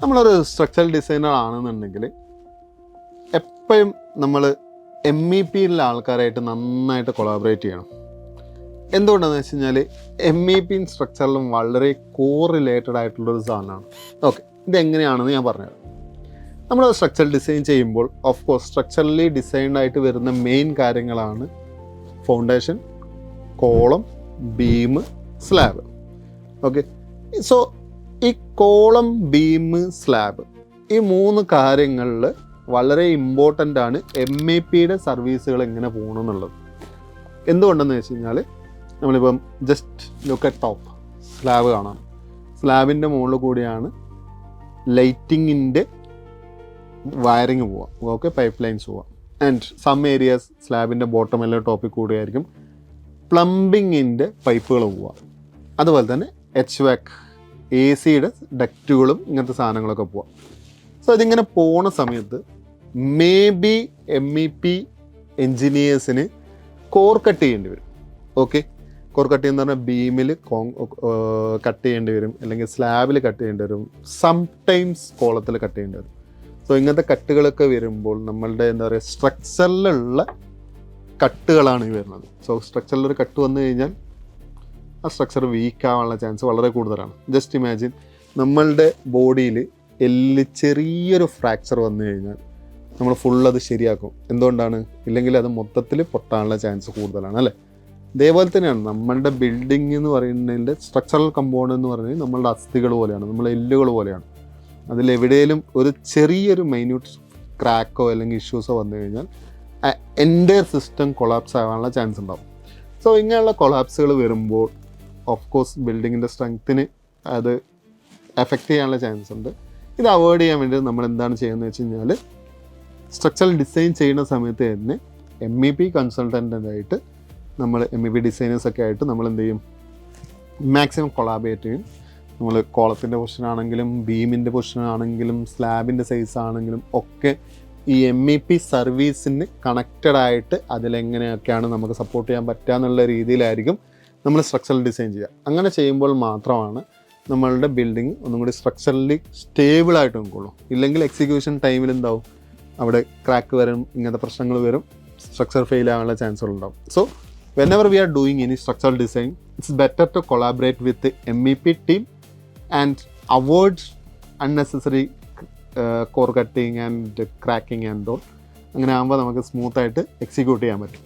നമ്മളൊരു structural designer ആണെന്നുണ്ടെങ്കിൽ എപ്പോഴും നമ്മൾ MEPയിലെ ആൾക്കാരായിട്ട് നന്നായിട്ട് കൊളാബറേറ്റ് ചെയ്യണം. എന്തുകൊണ്ടാണെന്ന് വെച്ച് കഴിഞ്ഞാൽ MEPയും സ്ട്രക്ചറിലും വളരെ കോറിലേറ്റഡ് ആയിട്ടുള്ളൊരു സാധനമാണ്. ഓക്കെ, ഇതെങ്ങനെയാണെന്ന് ഞാൻ പറഞ്ഞുതരാം. നമ്മൾ സ്ട്രക്ചറൽ ഡിസൈൻ ചെയ്യുമ്പോൾ ഓഫ് കോഴ്സ് സ്ട്രക്ചറലി ഡിസൈൻഡ് ആയിട്ട് വരുന്ന മെയിൻ കാര്യങ്ങളാണ് foundation, column, beam, slab. Okay, so ഈ കോളം, ബീം, സ്ലാബ് ഈ 3 കാര്യങ്ങളിൽ വളരെ ഇമ്പോർട്ടൻ്റ് ആണ് MEPയുടെ സർവീസുകൾ എങ്ങനെ പോകണം എന്നുള്ളത്. എന്തുകൊണ്ടെന്ന് വെച്ച് കഴിഞ്ഞാൽ നമ്മളിപ്പം just look at top slab കാണാം. സ്ലാബിൻ്റെ മുകളിൽ കൂടിയാണ് ലൈറ്റിങ്ങിൻ്റെ വയറിങ് പോവാം. ഓക്കെ, പൈപ്പ് ലൈൻസ് പോവാം. ആൻഡ് സം ഏരിയാസ് സ്ലാബിൻ്റെ ബോട്ടം എല്ലാം ടോപ്പിൽ കൂടിയായിരിക്കും പ്ലംബിങ്ങിൻ്റെ പൈപ്പുകൾ പോവാം. അതുപോലെ തന്നെ HVAC AC-യുടെ ഡക്റ്റുകളും ഇങ്ങനത്തെ സാധനങ്ങളൊക്കെ പോവാം. സോ ഇതിങ്ങനെ പോണ സമയത്ത് മേ ബി MEP എൻജിനീയേഴ്സിന് കോർ കട്ട് ചെയ്യേണ്ടി വരും. ഓക്കെ, കോർ കട്ട് ചെയ്യുന്ന പറഞ്ഞാൽ ബീമിൽ കട്ട് ചെയ്യേണ്ടി വരും, അല്ലെങ്കിൽ സ്ലാബിൽ കട്ട് ചെയ്യേണ്ടി വരും, സംടൈംസ് കോളത്തിൽ കട്ട് ചെയ്യേണ്ടി വരും. സോ ഇങ്ങനത്തെ കട്ടുകളൊക്കെ വരുമ്പോൾ നമ്മളുടെ എന്താ പറയുക സ്ട്രക്ചറിലുള്ള കട്ടുകളാണ് ഈ വരുന്നത്. സോ സ്ട്രക്ചറിലൊരു കട്ട് വന്നു കഴിഞ്ഞാൽ ആ സ്ട്രക്ചർ വീക്ക് ആവാനുള്ള ചാൻസ് വളരെ കൂടുതലാണ്. ജസ്റ്റ് ഇമാജിൻ നമ്മളുടെ ബോഡിയിൽ ചെറിയൊരു ഫ്രാക്ചർ വന്നു കഴിഞ്ഞാൽ നമ്മൾ അത് ശരിയാക്കും. എന്തുകൊണ്ടാണ്? ഇല്ലെങ്കിൽ അത് മൊത്തത്തിൽ പൊട്ടാനുള്ള ചാൻസ് കൂടുതലാണ്, അല്ലേ? ഇതേപോലെ തന്നെയാണ് നമ്മളുടെ ബിൽഡിംഗ് എന്ന് പറയുന്നതിൻ്റെ സ്ട്രക്ചറൽ കമ്പോണൻ്റ് എന്ന് പറയുന്നത് നമ്മളുടെ അസ്ഥികൾ പോലെയാണ്, നമ്മളെ എല്ലുകൾ പോലെയാണ്. അതിലെവിടെയെങ്കിലും ഒരു ചെറിയൊരു മൈന്യൂട്ട് ക്രാക്കോ അല്ലെങ്കിൽ ഇഷ്യൂസോ വന്നു കഴിഞ്ഞാൽ എൻ്റയർ സിസ്റ്റം കൊളാപ്സ് ആവാനുള്ള ചാൻസ് ഉണ്ടാവും. സോ ഇങ്ങനെയുള്ള കൊളാപ്സുകൾ വരുമ്പോൾ ഓഫ് കോഴ്സ് ബിൽഡിങ്ങിൻ്റെ സ്ട്രെങ്ത്തിന് അത് എഫക്റ്റ് ചെയ്യാനുള്ള ചാൻസ് ഉണ്ട്. ഇത് അവോയ്ഡ് ചെയ്യാൻ വേണ്ടി നമ്മൾ എന്താണ് ചെയ്യുന്നത് വെച്ച് കഴിഞ്ഞാൽ സ്ട്രക്ചറൽ ഡിസൈൻ ചെയ്യുന്ന സമയത്ത് തന്നെ MEP കൺസൾട്ടൻ്റായിട്ട് നമ്മൾ MEP ഡിസൈനേഴ്സൊക്കെ ആയിട്ട് നമ്മൾ എന്ത് ചെയ്യും, മാക്സിമം കൊളാബറേറ്റ് ചെയ്യും. നമ്മൾ കോളത്തിൻ്റെ പൊസിഷൻ ആണെങ്കിലും ബീമിൻ്റെ പൊസിഷൻ ആണെങ്കിലും സ്ലാബിൻ്റെ സൈസ് ആണെങ്കിലും ഒക്കെ ഈ MEP സർവീസിന് കണക്റ്റഡ് ആയിട്ട് അതിലെങ്ങനെയൊക്കെയാണ് നമുക്ക് സപ്പോർട്ട് ചെയ്യാൻ പറ്റുക എന്നുള്ള രീതിയിലായിരിക്കും നമ്മൾ സ്ട്രക്ചറൽ ഡിസൈൻ ചെയ്യുക. അങ്ങനെ ചെയ്യുമ്പോൾ മാത്രമാണ് നമ്മളുടെ ബിൽഡിംഗ് ഒന്നും കൂടി സ്ട്രക്ചറലി സ്റ്റേബിളായിട്ട് നിൽക്കുള്ളൂ. ഇല്ലെങ്കിൽ എക്സിക്യൂഷൻ ടൈമിൽ എന്താവും, അവിടെ ക്രാക്ക് വരും, ഇങ്ങനത്തെ പ്രശ്നങ്ങൾ വരും, സ്ട്രക്ചർ ഫെയിൽ ആവാനുള്ള ചാൻസുകളുണ്ടാവും. So whenever we are doing any structural design, it's better to collaborate with the MEP team and avoid unnecessary core cutting and cracking and all. അങ്ങനെ ആകുമ്പോൾ നമുക്ക് സ്മൂത്തായിട്ട് എക്സിക്യൂട്ട് ചെയ്യാൻ പറ്റും.